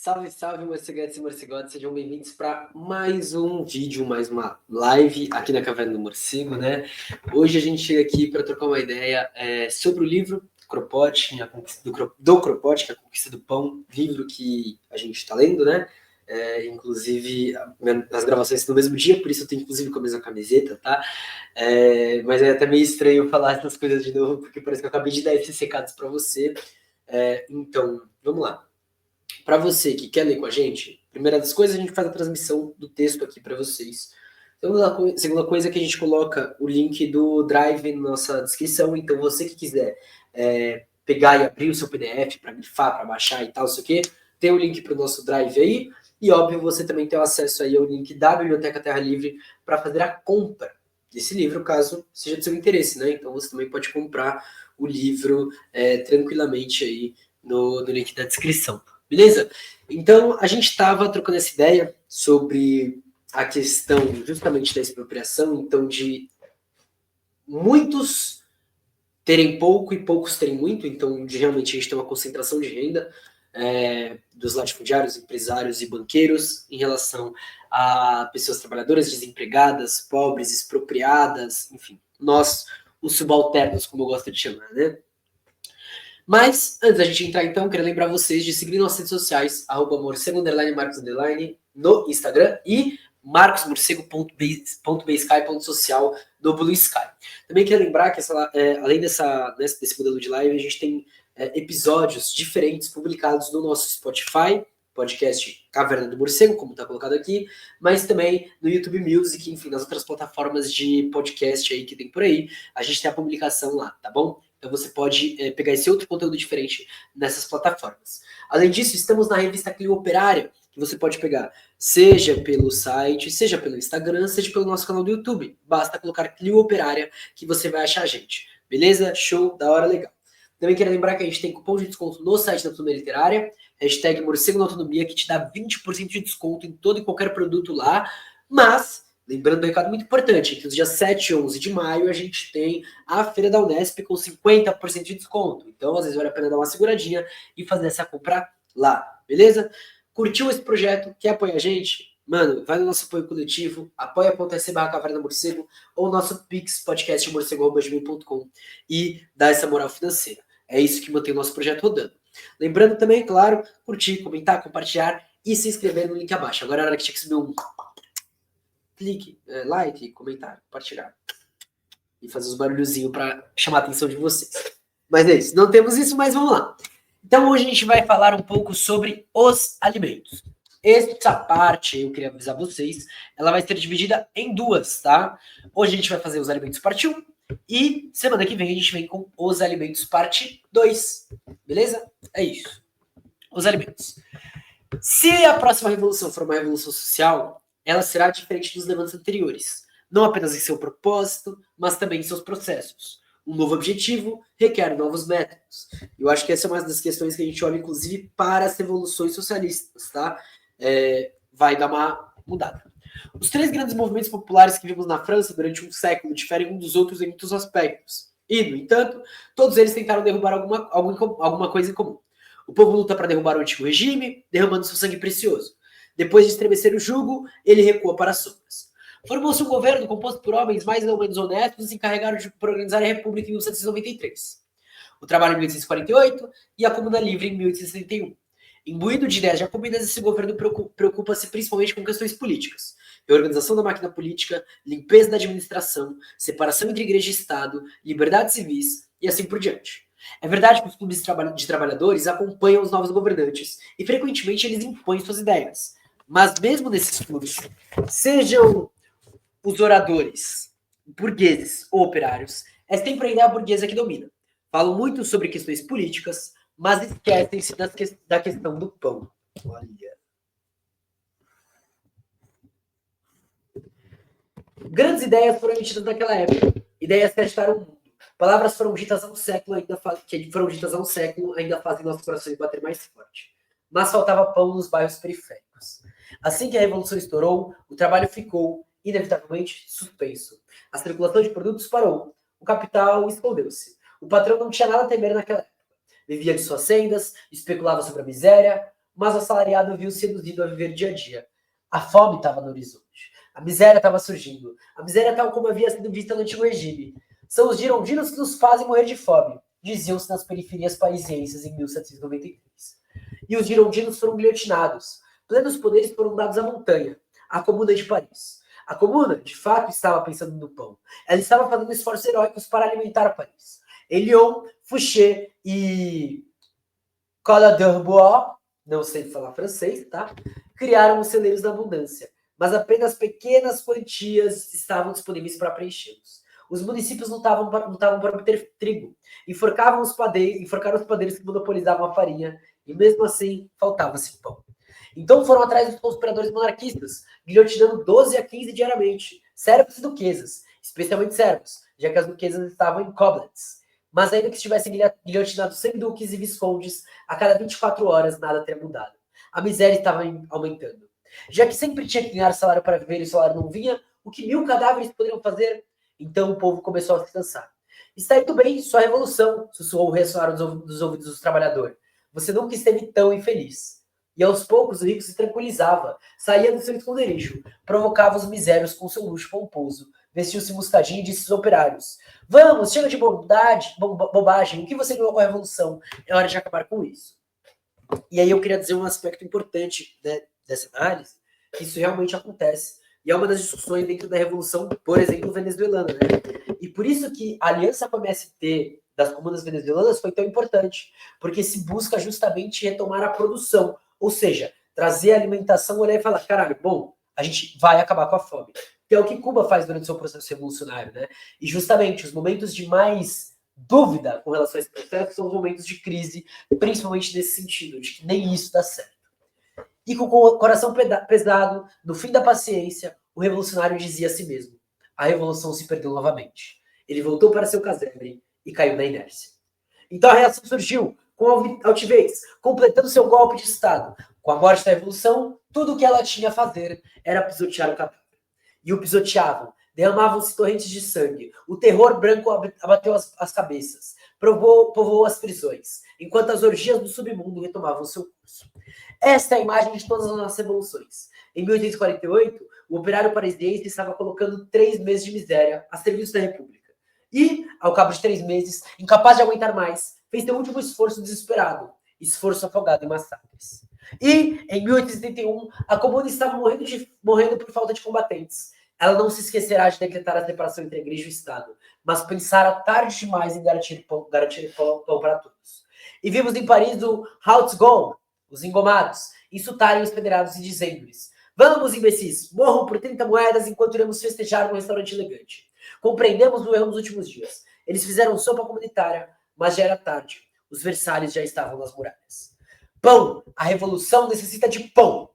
Salve, salve, morceguetes e morcegotes, sejam bem-vindos para mais um vídeo, mais uma live aqui na Caverna do Morcego, né? Hoje a gente chega aqui para trocar uma ideia sobre o livro Kropotkin, do Kropotkin, A Conquista do Pão, livro que a gente está lendo, né? Inclusive, as gravações estão no mesmo dia, por isso eu tenho inclusive com a mesma camiseta, tá? Mas é até meio estranho falar essas coisas de novo, porque parece que eu acabei de dar esses recados para você. Então, vamos lá. Para você que quer ler com a gente, primeira das coisas, a gente faz a transmissão do texto aqui para vocês. Segunda coisa é que a gente coloca o link do Drive na nossa descrição, então você que quiser pegar e abrir o seu PDF para grifar, para baixar e tal, sei o quê, tem o link para o nosso Drive aí, e óbvio, você também tem acesso aí ao link da Biblioteca Terra Livre para fazer a compra desse livro, caso seja do seu interesse, né? Então você também pode comprar o livro tranquilamente aí no link da descrição. Beleza? Então, a gente estava trocando essa ideia sobre a questão justamente da expropriação, então de muitos terem pouco e poucos terem muito, então de realmente a gente tem uma concentração de renda dos latifundiários, empresários e banqueiros em relação a pessoas trabalhadoras, desempregadas, pobres, expropriadas, enfim, nós, os subalternos, como eu gosto de chamar, né? Mas, antes da gente entrar então, quero lembrar vocês de seguir nossas redes sociais, @morcego_, Marcos_, no Instagram e marcosmorcego.basecai.social no Blue Sky. Também quero lembrar que além desse modelo de live, a gente tem episódios diferentes publicados no nosso Spotify, podcast Caverna do Morcego, como está colocado aqui, mas também no YouTube Music, enfim, nas outras plataformas de podcast aí que tem por aí, a gente tem a publicação lá, tá bom? Então você pode pegar esse outro conteúdo diferente nessas plataformas. Além disso, estamos na revista Clio Operária, que você pode pegar seja pelo site, seja pelo Instagram, seja pelo nosso canal do YouTube. Basta colocar Clio Operária que você vai achar a gente. Beleza? Show, da hora, legal. Também quero lembrar que a gente tem cupom de desconto no site da Autonomia Literária, hashtag Morcego na Autonomia, que te dá 20% de desconto em todo e qualquer produto lá, mas lembrando um recado muito importante, que nos dias 7 e 11 de maio a gente tem a Feira da Unesp com 50% de desconto. Então, às vezes, vale a pena dar uma seguradinha e fazer essa compra lá, beleza? Curtiu esse projeto? Quer apoiar a gente? Mano, vai no nosso apoio coletivo, apoia.se/caverna-morcego ou nosso Pix, podcastmorcego.com e dá essa moral financeira. É isso que mantém o nosso projeto rodando. Lembrando também, claro, curtir, comentar, compartilhar e se inscrever no link abaixo. Agora é a hora que tinha que subir um clique, like, comentário, compartilhar. E fazer os barulhozinhos para chamar a atenção de vocês. Mas é isso, não temos isso, mas vamos lá. Então hoje a gente vai falar um pouco sobre os alimentos. Essa parte, eu queria avisar vocês, ela vai ser dividida em duas, tá? Hoje a gente vai fazer os alimentos parte 1 e semana que vem a gente vem com os alimentos parte 2. Beleza? É isso. Os alimentos. Se a próxima revolução for uma revolução social, ela será diferente dos levantes anteriores, não apenas em seu propósito, mas também em seus processos. Um novo objetivo requer novos métodos. Eu acho que essa é uma das questões que a gente olha, inclusive, para as revoluções socialistas, tá? Vai dar uma mudada. Os 3 grandes movimentos populares que vimos na França durante um século diferem um dos outros em muitos aspectos. E, no entanto, todos eles tentaram derrubar alguma coisa em comum. O povo luta para derrubar o antigo regime, derramando seu sangue precioso. Depois de estremecer o jugo, ele recua para as sombras. Formou-se um governo composto por homens mais ou menos honestos e se encarregaram de organizar a República em 1793. O trabalho em 1848 e a Comuna Livre em 1861. Imbuído de ideias jacobinas, esse governo preocupa-se principalmente com questões políticas. Reorganização da máquina política, limpeza da administração, separação entre igreja e Estado, liberdades civis e assim por diante. É verdade que os clubes de trabalhadores acompanham os novos governantes e frequentemente eles impõem suas ideias. Mas mesmo nesses clubes, sejam os oradores, burgueses ou operários, é sempre a ideia burguesa que domina. Falam muito sobre questões políticas, mas esquecem-se da questão do pão. Olha. Grandes ideias foram emitidas naquela época. Ideias que agitaram o mundo. Palavras foram ditas há um século, ainda fazem nossos corações bater mais forte. Mas faltava pão nos bairros periféricos. Assim que a Revolução estourou, o trabalho ficou, inevitavelmente, suspenso. A circulação de produtos parou. O capital escondeu-se. O patrão não tinha nada a temer naquela época. Vivia de suas sendas, especulava sobre a miséria, mas o assalariado viu-se seduzido a viver dia a dia. A fome estava no horizonte. A miséria estava surgindo. A miséria tal como havia sido vista no antigo regime. São os girondinos que nos fazem morrer de fome, diziam-se nas periferias parisienses em 1793. E os girondinos foram guilhotinados. Plenos poderes foram dados à montanha, à Comuna de Paris. A Comuna, de fato, estava pensando no pão. Ela estava fazendo esforços heróicos para alimentar Paris. Elion, Fouché e Cola d'Herbois, não sei falar francês, tá? Criaram os celeiros da abundância, mas apenas pequenas quantias estavam disponíveis para preenchê-los. Os municípios lutavam para obter trigo, enforcaram os padeiros que monopolizavam a farinha, e mesmo assim faltava-se pão. Então foram atrás dos conspiradores monarquistas, guilhotinando 12 a 15 diariamente, servos e duquesas, especialmente servos, já que as duquesas estavam em Koblenz. Mas ainda que estivessem guilhotinados 100 duques e viscondes, a cada 24 horas nada teria mudado. A miséria estava aumentando. Já que sempre tinha que ganhar salário para viver e o salário não vinha, o que 1000 cadáveres poderiam fazer? Então o povo começou a se cansar. Está indo bem, sua revolução, sussurrou o ressoar dos ouvidos dos trabalhadores. Você nunca esteve tão infeliz. E aos poucos o rico se tranquilizava, saía do seu esconderijo, provocava os misérios com seu luxo pomposo, vestiu-se moscadinho e disse aos operários: Vamos, chega de bobagem, o que você ganhou com a revolução? É hora de acabar com isso. E aí eu queria dizer um aspecto importante, né, dessa análise, que isso realmente acontece. E é uma das discussões dentro da revolução, por exemplo, venezuelana, né? E por isso que a aliança com a MST das comunas venezuelanas foi tão importante, porque se busca justamente retomar a produção, ou seja, trazer a alimentação, olhar e falar, caralho, bom, a gente vai acabar com a fome. Que é o que Cuba faz durante o seu processo revolucionário, né? E justamente os momentos de mais dúvida com relação a esse processo são os momentos de crise, principalmente nesse sentido, de que nem isso dá certo. E com o coração pesado, no fim da paciência, o revolucionário dizia a si mesmo: a revolução se perdeu novamente. Ele voltou para seu casebre e caiu na inércia. Então a reação surgiu com altivez, completando seu golpe de Estado. Com a morte da revolução, tudo o que ela tinha a fazer era pisotear o cadáver. E o pisoteavam, derramavam-se torrentes de sangue, o terror branco abateu as cabeças, povoou as prisões, enquanto as orgias do submundo retomavam seu curso. Esta é a imagem de todas as nossas revoluções. Em 1848, o operário parisiense estava colocando 3 meses de miséria a serviço da República. E, ao cabo de 3 meses, incapaz de aguentar mais, fez seu último esforço desesperado, esforço afogado em massacres. E, em 1871, a Comuna estava morrendo por falta de combatentes. Ela não se esquecerá de decretar a separação entre a igreja e o Estado, mas pensara tarde demais em garantir pão para todos. E vimos em Paris o Hautgong, os engomados, insultarem os federados e dizendo-lhes: Vamos, imbecis, morram por 30 moedas enquanto iremos festejar num restaurante elegante. Compreendemos o erro nos últimos dias. Eles fizeram sopa comunitária, mas já era tarde. Os Versalhes já estavam nas muralhas. Pão! A revolução necessita de pão!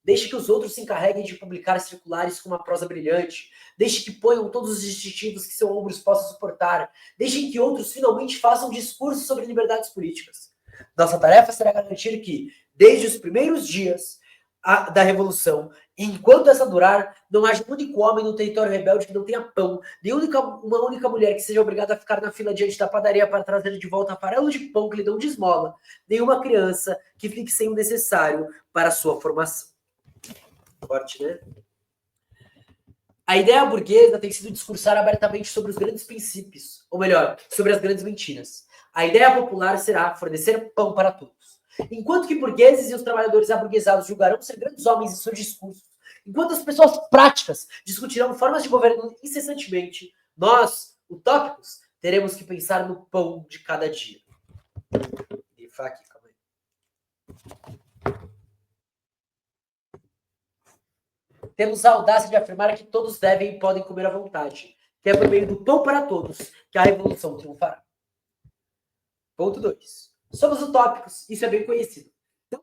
Deixe que os outros se encarreguem de publicar circulares com uma prosa brilhante. Deixe que ponham todos os distintivos que seus ombros possam suportar. Deixem que outros finalmente façam discursos sobre liberdades políticas. Nossa tarefa será garantir que, desde os primeiros dias da Revolução, enquanto essa durar, não haja um único homem no território rebelde que não tenha pão, nem uma única mulher que seja obrigada a ficar na fila diante da padaria para trazer de volta a farelo de pão que lhe dão de esmola, nenhuma criança que fique sem o necessário para a sua formação. Forte, né? A ideia burguesa tem sido discursar abertamente sobre os grandes princípios, ou melhor, sobre as grandes mentiras. A ideia popular será fornecer pão para todos. Enquanto que burgueses e os trabalhadores aburguesados julgarão ser grandes homens em seus discursos, enquanto as pessoas práticas discutirão formas de governo incessantemente, nós, utópicos, teremos que pensar no pão de cada dia. Aqui, calma aí. Temos a audácia de afirmar que todos devem e podem comer à vontade, que é por meio do pão para todos que a revolução triunfará. Ponto 2. Somos utópicos, isso é bem conhecido. Então,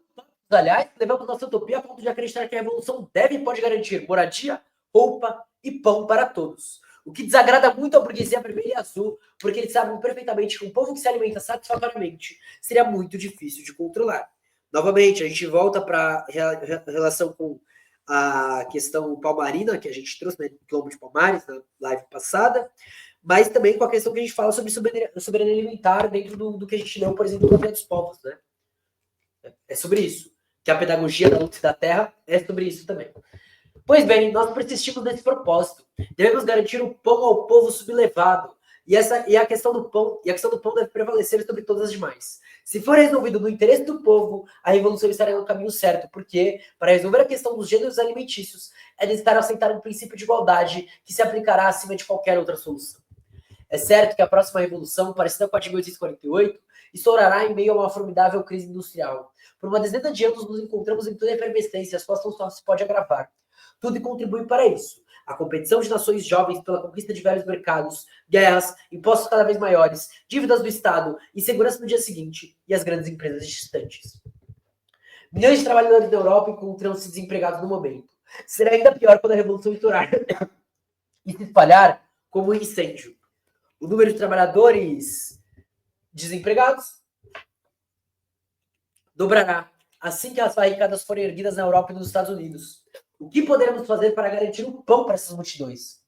aliás, levamos nossa utopia a ponto de acreditar que a revolução deve e pode garantir moradia, roupa e pão para todos. O que desagrada muito a burguesia vermelha e azul, porque eles sabem perfeitamente que um povo que se alimenta satisfatoriamente seria muito difícil de controlar. Novamente, a gente volta para a relação com a questão palmarina, que a gente trouxe, né, Quilombo de Palmares, na live passada, mas também com a questão que a gente fala sobre soberania alimentar dentro do que a gente leu, por exemplo, no Campeonato dos Povos, né? É sobre isso. que a pedagogia da luz e da terra é sobre isso também. Pois bem, nós persistimos nesse propósito. Devemos garantir o pão ao povo sublevado. E a questão do pão deve prevalecer sobre todas as demais. Se for resolvido no interesse do povo, a revolução estará no caminho certo, porque, para resolver a questão dos gêneros alimentícios, é necessário aceitar um princípio de igualdade que se aplicará acima de qualquer outra solução. É certo que a próxima revolução, parecida com a de 1848, estourará em meio a uma formidável crise industrial. Por uma dezena de anos nos encontramos em toda efervescência, a situação só se pode agravar. Tudo contribui para isso. A competição de nações jovens pela conquista de velhos mercados, guerras, impostos cada vez maiores, dívidas do Estado, insegurança no dia seguinte e as grandes empresas distantes. Milhões de trabalhadores da Europa encontram-se desempregados no momento. Será ainda pior quando a revolução estourar e se espalhar como um incêndio. O número de trabalhadores desempregados dobrará assim que as barricadas forem erguidas na Europa e nos Estados Unidos. O que poderemos fazer para garantir o pão para essas multidões?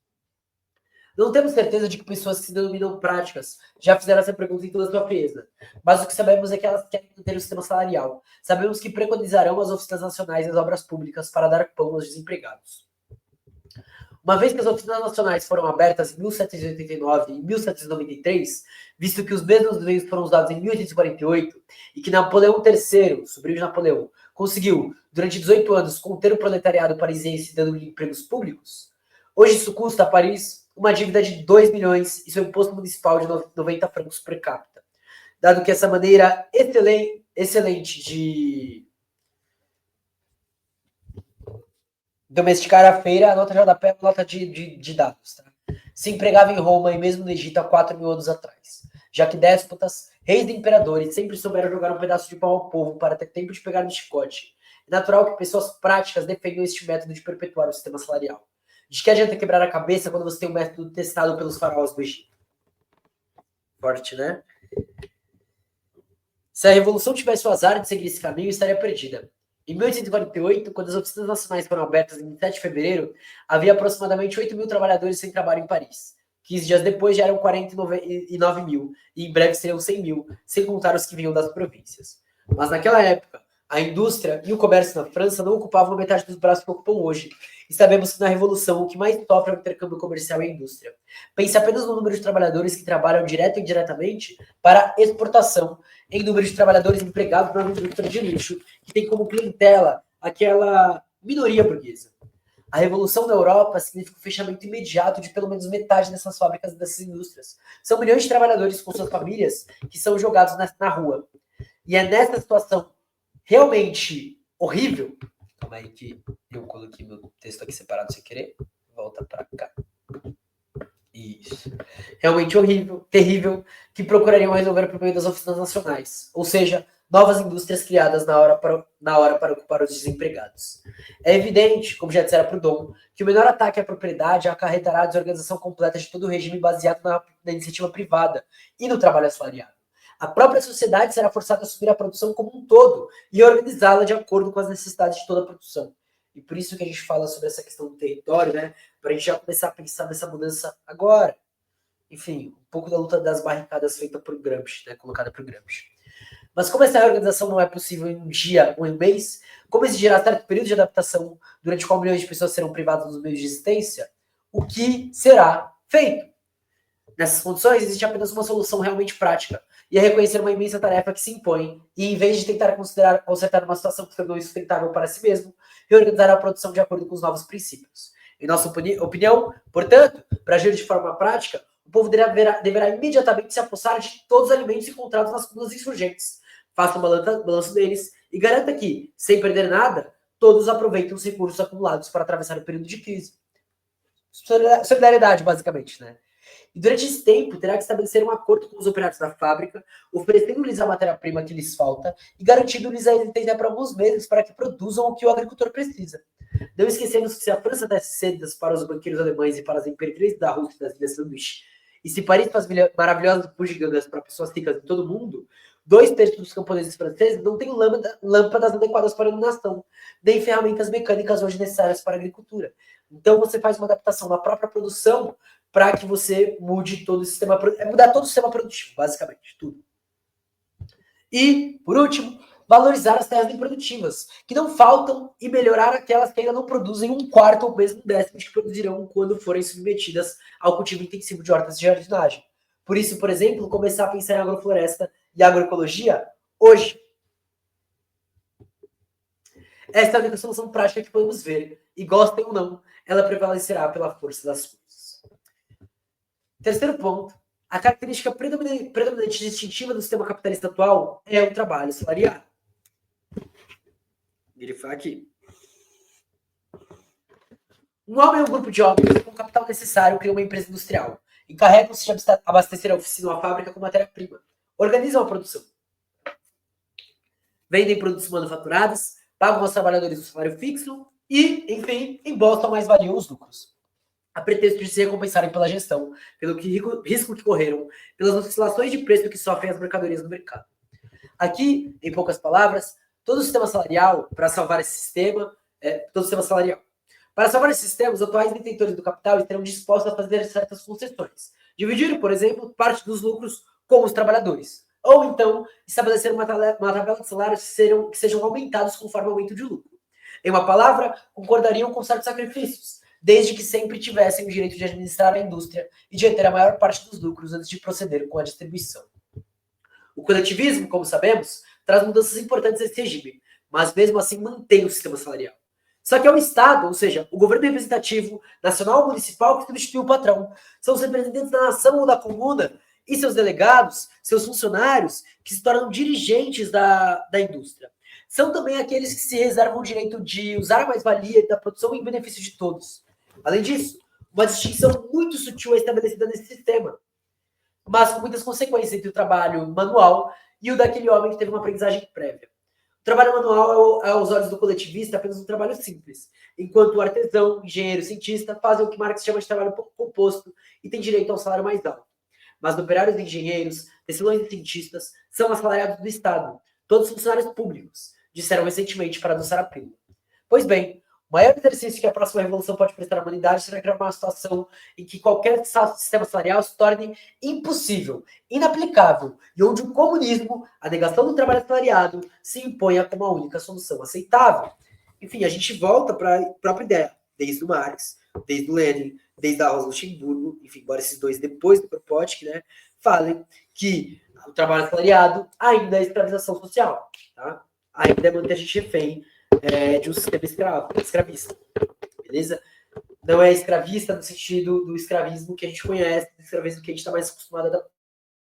Não temos certeza de que pessoas que se denominam práticas já fizeram essa pergunta em toda a sua frieza. Mas o que sabemos é que elas querem manter o sistema salarial. Sabemos que preconizarão as oficinas nacionais e as obras públicas para dar pão aos desempregados. Uma vez que as oficinas nacionais foram abertas em 1789 e 1793, visto que os mesmos meios foram usados em 1848 e que Napoleão III, sobrinho de Napoleão, conseguiu, durante 18 anos, conter o proletariado parisiense dando-lhe empregos públicos, hoje isso custa a Paris uma dívida de 2 milhões e seu imposto municipal de 90 francos per capita. Dado que essa maneira excelente de domesticar a feira, a nota de rodapé é uma nota de dados. Tá? Se empregava em Roma e mesmo no Egito há 4 mil anos atrás, já que déspotas, reis e imperadores sempre souberam jogar um pedaço de pão ao povo para ter tempo de pegar no chicote. É natural que pessoas práticas defendam este método de perpetuar o sistema salarial. De que adianta quebrar a cabeça quando você tem um método testado pelos faraós do Egito? Forte, né? Se a revolução tivesse o azar de seguir esse caminho, estaria perdida. Em 1848, quando as oficinas nacionais foram abertas em 7 de fevereiro, havia aproximadamente 8 mil trabalhadores sem trabalho em Paris. 15 dias depois já eram 49 mil, e em breve seriam 100 mil, sem contar os que vinham das províncias. Mas naquela época, a indústria e o comércio na França não ocupavam a metade dos braços que ocupam hoje. E sabemos que na Revolução o que mais sofre é o intercâmbio comercial e a indústria. Pense apenas no número de trabalhadores que trabalham direto e indiretamente para exportação, em número de trabalhadores empregados na indústria de luxo, que tem como clientela aquela minoria burguesa. A revolução da Europa significa o fechamento imediato de pelo menos metade dessas fábricas e dessas indústrias. São milhões de trabalhadores com suas famílias que são jogados na rua. E é nessa situação realmente horrível. Calma aí que eu coloquei meu texto aqui separado sem querer. Volta para cá. Isso. Realmente horrível, terrível, que procurariam resolver por meio das oficinas nacionais. Ou seja, novas indústrias criadas na hora para ocupar os desempregados. É evidente, como já dissera Proudhon, que o menor ataque à propriedade acarretará a desorganização completa de todo o regime baseado na iniciativa privada e no trabalho assalariado. A própria sociedade será forçada a assumir a produção como um todo e organizá-la de acordo com as necessidades de toda a produção. E por isso que a gente fala sobre essa questão do território, né? Para a gente já começar a pensar nessa mudança agora. Enfim, um pouco da luta das barricadas feita por Gramsci, né? Colocada por Gramsci. Mas como essa reorganização não é possível em um dia ou em um mês, como exigirá certo período de adaptação durante qual milhões de pessoas serão privadas dos meios de existência, o que será feito? Nessas condições, existe apenas uma solução realmente prática, e é reconhecer uma imensa tarefa que se impõe, e em vez de tentar consertar uma situação que se tornou insustentável para si mesmo, reorganizar a produção de acordo com os novos princípios. Em nossa opinião, portanto, para agir de forma prática, o povo deverá imediatamente se apossar de todos os alimentos encontrados nas colunas insurgentes. Faça um balanço deles e garanta que, sem perder nada, todos aproveitem os recursos acumulados para atravessar o período de crise. Solidariedade, basicamente, né? E durante esse tempo, terá que estabelecer um acordo com os operários da fábrica, oferecendo-lhes a matéria-prima que lhes falta e garantindo-lhes a existência por alguns meses para que produzam o que o agricultor precisa. Não esquecemos que se a França desse sedas para os banqueiros alemães e para as imperadrizes da Rússia e das Ilhas Sanduíche, e se Paris faz maravilhosas bugigangas para pessoas ricas em todo o mundo, 2/3 dos camponeses franceses não têm lâmpadas adequadas para iluminação, nem ferramentas mecânicas hoje necessárias para a agricultura. Então você faz uma adaptação na própria produção para que você mude todo o sistema, mudar todo o sistema produtivo, basicamente, tudo. E, por último, valorizar as terras improdutivas, que não faltam, e melhorar aquelas que ainda não produzem um quarto ou mesmo um décimo de que produzirão quando forem submetidas ao cultivo intensivo de hortas de jardinagem. Por isso, por exemplo, começar a pensar em agrofloresta e agroecologia hoje. Esta é a única solução prática que podemos ver, e gostem ou não, ela prevalecerá pela força das coisas. Terceiro ponto, a característica predominante e distintiva do sistema capitalista atual é o trabalho salariado. Grifar aqui. Um homem ou um grupo de homens com o capital necessário cria uma empresa industrial. Encarregam-se de abastecer a oficina ou a fábrica com matéria-prima. Organizam a produção. Vendem produtos manufaturados, pagam aos trabalhadores um salário fixo e, enfim, embolsam mais-valia os lucros. A pretexto de se recompensarem pela gestão, pelo risco que correram, pelas oscilações de preço que sofrem as mercadorias no mercado. Aqui, em poucas palavras, todo o sistema salarial, para salvar esse sistema, Para salvar esse sistema, os atuais detentores do capital estarão dispostos a fazer certas concessões. Dividir, por exemplo, parte dos lucros com os trabalhadores. Ou então, estabelecer uma tabela de salários que sejam aumentados conforme o aumento de lucro. Em uma palavra, concordariam com certos sacrifícios, desde que sempre tivessem o direito de administrar a indústria e de reter a maior parte dos lucros antes de proceder com a distribuição. O coletivismo, como sabemos, traz mudanças importantes nesse regime, mas mesmo assim mantém o sistema salarial. Só que é o Estado, ou seja, o governo representativo, nacional ou municipal, que substitui o patrão. São os representantes da nação ou da comuna e seus delegados, seus funcionários, que se tornam dirigentes da indústria. São também aqueles que se reservam o direito de usar a mais-valia da produção em benefício de todos. Além disso, uma distinção muito sutil é estabelecida nesse sistema, mas com muitas consequências entre o trabalho manual e o daquele homem que teve uma aprendizagem prévia. O trabalho manual é, aos olhos do coletivista, apenas um trabalho simples, enquanto o artesão, engenheiro, cientista fazem o que Marx chama de trabalho composto e tem direito ao salário mais alto. Mas operários e engenheiros, tecelões e cientistas são assalariados do Estado, todos funcionários públicos, disseram recentemente para adoçar a pílula. Pois bem, o maior exercício que a próxima revolução pode prestar à humanidade será criar uma situação em que qualquer sistema salarial se torne impossível, inaplicável, e onde o comunismo, a negação do trabalho assalariado, se imponha como a única solução aceitável. Enfim, a gente volta para a própria ideia, desde o Marx, desde o Lenin, desde a Rosa Luxemburgo, enfim, embora esses dois depois do Kropotkin, né, falem que o trabalho assalariado ainda é escravização social, tá? Ainda é manter a gente refém de um sistema escravista, beleza? Não é escravista no sentido do escravismo que a gente conhece, do escravismo que a gente está mais acostumado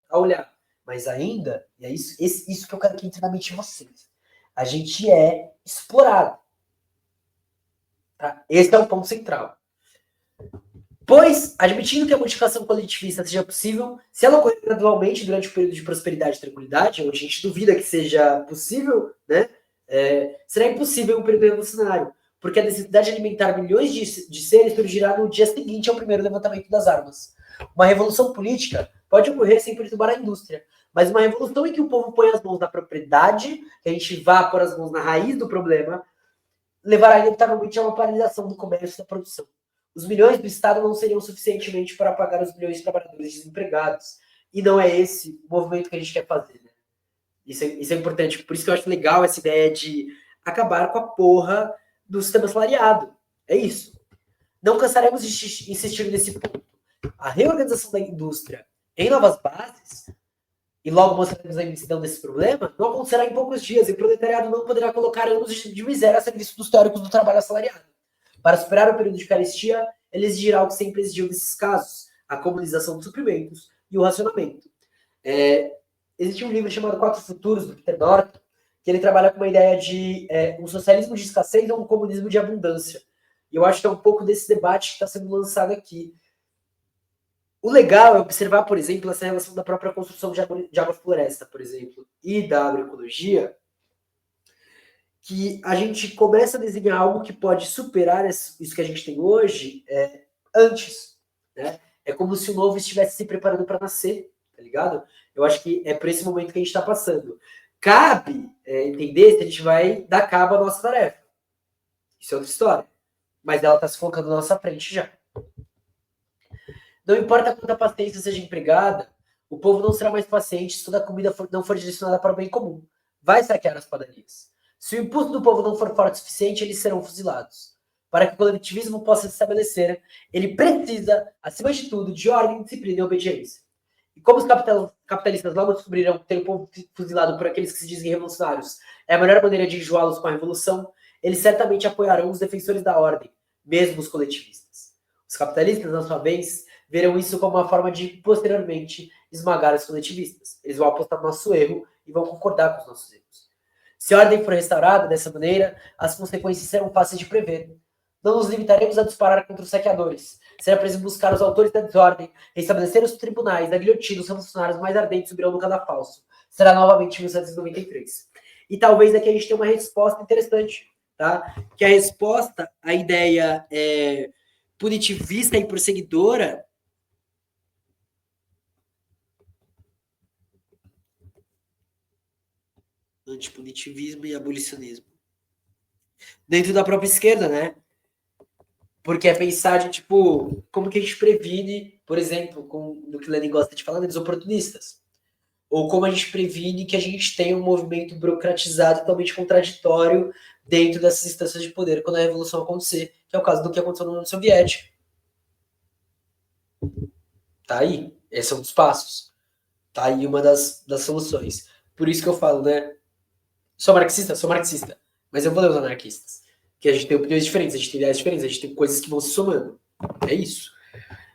a olhar. Mas ainda, e é isso que eu quero que entre na mente de vocês, a gente é explorado. Tá? Esse é o ponto central. Pois, admitindo que a modificação coletivista seja possível, se ela ocorrer gradualmente durante o período de prosperidade e tranquilidade, onde a gente duvida que seja possível, né? Será impossível um período revolucionário, porque a necessidade de alimentar milhões de seres surgirá no dia seguinte ao primeiro levantamento das armas. Uma revolução política pode ocorrer sem perturbar a indústria, mas uma revolução em que o povo põe as mãos na propriedade, que a gente vá pôr as mãos na raiz do problema, levará inevitavelmente a uma paralisação do comércio e da produção. Os milhões do Estado não seriam suficientemente para pagar os milhões de trabalhadores desempregados. E não é esse o movimento que a gente quer fazer, né? Isso é importante. Por isso que eu acho legal essa ideia de acabar com a porra do sistema salariado. É isso. Não cansaremos de insistir nesse ponto. A reorganização da indústria em novas bases, e logo mostraremos a imensidão desse problema, não acontecerá em poucos dias, e o proletariado não poderá colocar anos de miséria a serviço dos teóricos do trabalho assalariado. Para superar o período de carestia, ele exigirá o que sempre exigiu nesses casos, a comunização dos suprimentos e o racionamento. Existe um livro chamado Quatro Futuros, do Peter Norton, que ele trabalha com uma ideia de um socialismo de escassez ou um comunismo de abundância. E eu acho que é um pouco desse debate que está sendo lançado aqui. O legal é observar, por exemplo, essa relação da própria construção de agrofloresta, por exemplo, e da agroecologia, que a gente começa a desenhar algo que pode superar isso que a gente tem hoje antes, né? É como se o novo estivesse se preparando para nascer, tá ligado? Eu acho que é por esse momento que a gente está passando. Cabe entender se a gente vai dar cabo à nossa tarefa. Isso é outra história. Mas ela está se colocando na nossa frente já. Não importa quanta paciência seja empregada, o povo não será mais paciente se toda a comida não for direcionada para o bem comum. vai saquear as padarias. Se o impulso do povo não for forte o suficiente, eles serão fuzilados. Para que o coletivismo possa se estabelecer, ele precisa, acima de tudo, de ordem, disciplina e obediência. E como os capitalistas logo descobriram que ter o povo fuzilado por aqueles que se dizem revolucionários é a melhor maneira de enjoá-los com a revolução, eles certamente apoiarão os defensores da ordem, mesmo os coletivistas. Os capitalistas, na sua vez, verão isso como uma forma de, posteriormente, esmagar os coletivistas. Eles vão apostar no nosso erro e vão concordar com os nossos erros. Se a ordem for restaurada dessa maneira, as consequências serão fáceis de prever. Não nos limitaremos a disparar contra os saqueadores. Será preciso buscar os autores da desordem, restabelecer os tribunais, da guilhotina, os revolucionários mais ardentes subirão no cadafalso. Será novamente 1793. E talvez aqui a gente tenha uma resposta interessante, tá? Que a resposta à ideia punitivista e perseguidora antipunitivismo e abolicionismo dentro da própria esquerda, né? Porque é pensar de, tipo, como que a gente previne, por exemplo, do que o Lenin gosta de falar, dos oportunistas. Ou como a gente previne que a gente tenha um movimento burocratizado totalmente contraditório dentro dessas instâncias de poder quando a revolução acontecer, que é o caso do que aconteceu na União Soviética. Tá aí. Esse é um dos passos. Tá aí uma das soluções. Por isso que eu falo, né? Sou marxista? Sou marxista. Mas eu vou ler os anarquistas. Que a gente tem opiniões diferentes, a gente tem ideias diferentes, a gente tem coisas que vão se somando. É isso.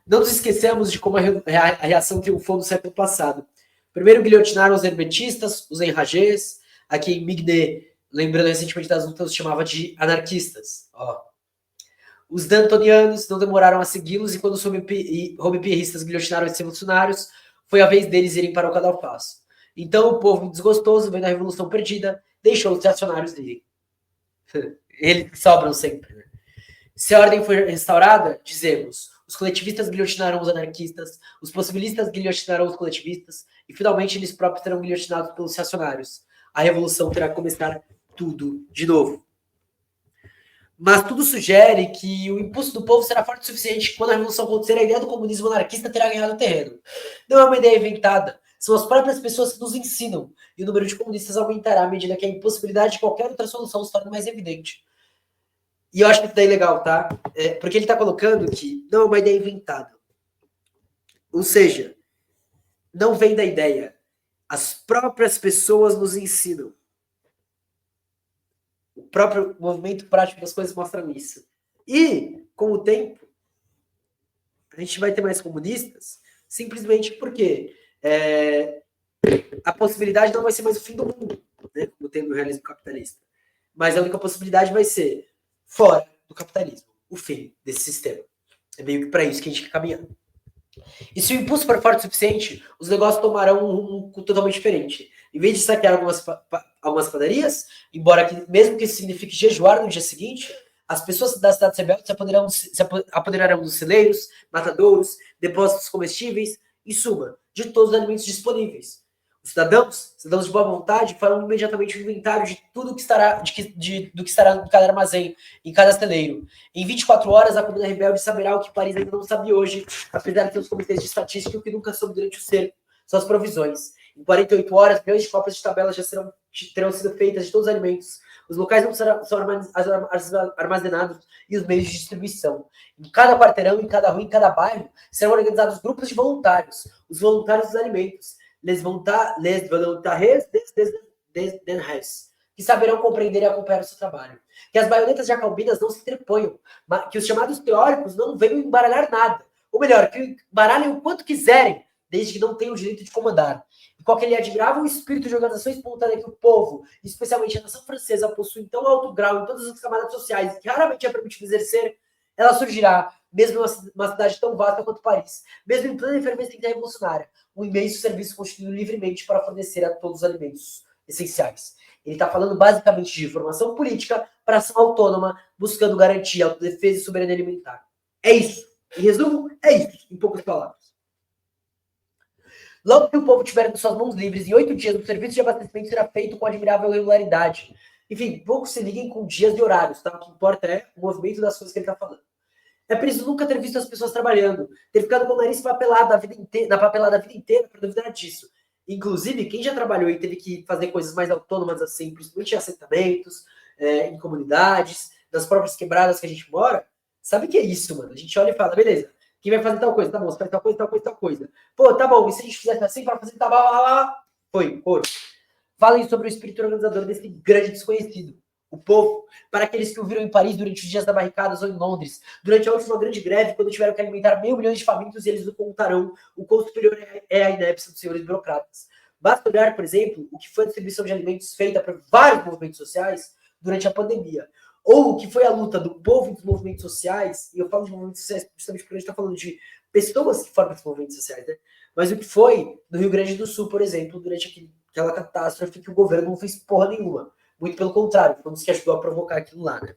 Não nos esquecemos de como a reação triunfou no século passado. Primeiro guilhotinaram os hermetistas, os enragés. Aqui em Migne, lembrando recentemente das lutas, chamava de anarquistas. Ó. Os dantonianos não demoraram a segui-los e quando os robespierristas guilhotinaram esses revolucionários, foi a vez deles irem para o cadafalso. Então o povo desgostoso, vendo a revolução perdida, deixou os reacionários irem. Eles sobram sempre. Né? Se a ordem for restaurada, dizemos, os coletivistas guilhotinaram os anarquistas, os possibilistas guilhotinaram os coletivistas, e finalmente eles próprios serão guilhotinados pelos reacionários. A revolução terá que começar tudo de novo. Mas tudo sugere que o impulso do povo será forte o suficiente que quando a revolução acontecer, a ideia do comunismo anarquista terá ganhado terreno. Não é uma ideia inventada, são as próprias pessoas que nos ensinam, e o número de comunistas aumentará à medida que a impossibilidade de qualquer outra solução se torna mais evidente. E eu acho que isso daí é legal, tá? Porque ele está colocando que não é uma ideia inventada. Ou seja, não vem da ideia. As próprias pessoas nos ensinam. O próprio movimento prático das coisas mostra isso. E, com o tempo, a gente vai ter mais comunistas simplesmente porque a possibilidade não vai ser mais o fim do mundo, né, como tem no realismo capitalista. Mas a única possibilidade vai ser fora do capitalismo, o fim desse sistema. É meio que para isso que a gente quer caminhar. E se o impulso for forte o suficiente, os negócios tomarão um rumo totalmente diferente. Em vez de saquear algumas padarias, embora mesmo que isso signifique jejuar no dia seguinte, as pessoas da cidade rebelde se apoderarão dos celeiros, matadouros, depósitos comestíveis, em suma, de todos os alimentos disponíveis. Os cidadãos de boa vontade, farão imediatamente um inventário de tudo que estará, do que estará em cada armazém, em cada celeiro. Em 24 horas, a comunidade rebelde saberá o que Paris ainda não sabia hoje, apesar de ter os comitês de estatística, o que nunca soube durante o cerco, são as provisões. Em 48 horas, milhões de cópias de tabelas já terão sido feitas de todos os alimentos. Os locais não serão armazenados e os meios de distribuição. Em cada quarteirão, em cada rua, em cada bairro, serão organizados grupos de voluntários, os voluntários dos alimentos. Les volontaires des res, que saberão compreender e acompanhar o seu trabalho. Que as baionetas jacobinas não se interponham, que os chamados teóricos não venham embaralhar nada. Ou melhor, que embaralhem o quanto quiserem, desde que não tenham o direito de comandar. E com aquele admirável espírito de organização espontânea que o povo, especialmente a nação francesa, possui em tão alto grau em todas as camadas sociais que raramente é permitido exercer, ela surgirá, mesmo em uma cidade tão vasta quanto Paris, mesmo em plena efervescência revolucionária, um imenso serviço constituído livremente para fornecer a todos os alimentos essenciais. Ele está falando basicamente de formação política para ação autônoma, buscando garantir autodefesa e soberania alimentar. É isso. Em resumo, é isso, em poucas palavras. Logo que o povo tiver em suas mãos livres, em 8 dias, o serviço de abastecimento será feito com admirável regularidade. Enfim, poucos se liguem com dias e horários, tá? O que importa é o movimento das coisas que ele está falando. É preciso nunca ter visto as pessoas trabalhando, ter ficado com o nariz papelado a vida inteira, para duvidar disso. Inclusive, quem já trabalhou e teve que fazer coisas mais autônomas assim, principalmente em assentamentos, em comunidades, nas próprias quebradas que a gente mora, sabe o que é isso, mano? A gente olha e fala, beleza, quem vai fazer tal coisa? Tá bom, você faz tal coisa, tal coisa, tal coisa. Pô, tá bom, e se a gente fizesse assim para fazer tal, foi, ouro. Falem sobre o espírito organizador desse grande desconhecido. O povo, para aqueles que o viram em Paris durante os dias da barricadas ou em Londres, durante a última grande greve, quando tiveram que alimentar 1.000 milhões de famintos e eles não contarão o quão superior é a inépcia dos senhores burocratas. Basta olhar, por exemplo, o que foi a distribuição de alimentos feita por vários movimentos sociais durante a pandemia. Ou o que foi a luta do povo dos movimentos sociais, e eu falo de movimentos sociais justamente porque a gente está falando de pessoas que formam esses movimentos sociais, né? Mas o que foi no Rio Grande do Sul, por exemplo, durante aquela catástrofe que o governo não fez porra nenhuma. Muito pelo contrário, foi um dos que ajudou a provocar aquilo lá, né?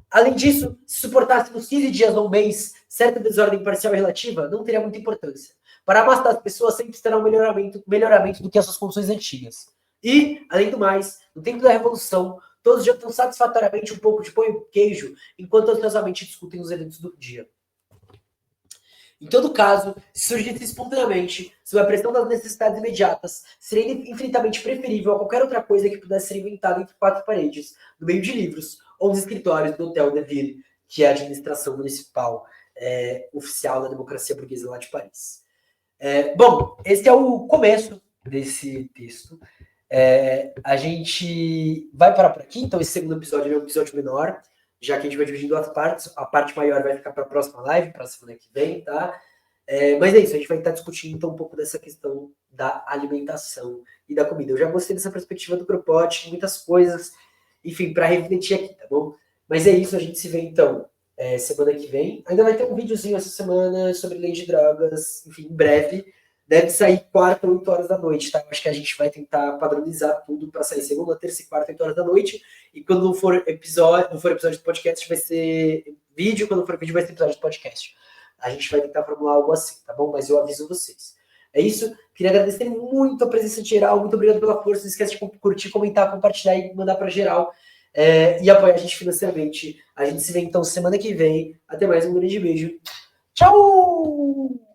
Além disso, se suportássemos 15 dias ou um mês certa desordem parcial e relativa, não teria muita importância. Para a massa das pessoas sempre terá um melhoramento do que as suas condições antigas. E, além do mais, no tempo da Revolução, todos jantam satisfatoriamente um pouco de pão e queijo, enquanto ansiosamente discutem os eventos do dia. Em todo caso, se surgisse espontaneamente, sob a pressão das necessidades imediatas, seria infinitamente preferível a qualquer outra coisa que pudesse ser inventada entre quatro paredes, no meio de livros, ou nos escritórios do Hotel de Ville, que é a administração municipal oficial da democracia burguesa lá de Paris. Bom, esse é o começo desse texto. A gente vai parar por aqui, então esse segundo episódio é um episódio menor, já que a gente vai dividir em duas partes. A parte maior vai ficar para a próxima live, para a semana que vem, tá? Mas é isso, a gente vai estar discutindo então um pouco dessa questão da alimentação e da comida. Eu já gostei dessa perspectiva do Propote, muitas coisas, enfim, para refletir aqui, tá bom? Mas é isso, a gente se vê então semana que vem. Ainda vai ter um videozinho essa semana sobre lei de drogas, enfim, em breve. Deve sair quarta, 8 horas da noite, tá? Acho que a gente vai tentar padronizar tudo para sair segunda, terça e quarta, 8 horas da noite. E quando não for episódio de podcast, vai ser vídeo. Quando for vídeo, vai ser episódio de podcast. A gente vai tentar formular algo assim, tá bom? Mas eu aviso vocês. É isso. Queria agradecer muito a presença de geral. Muito obrigado pela força. Não esquece de curtir, comentar, compartilhar e mandar para geral. E apoiar a gente financeiramente. A gente se vê então semana que vem. Até mais. Um grande beijo. Tchau!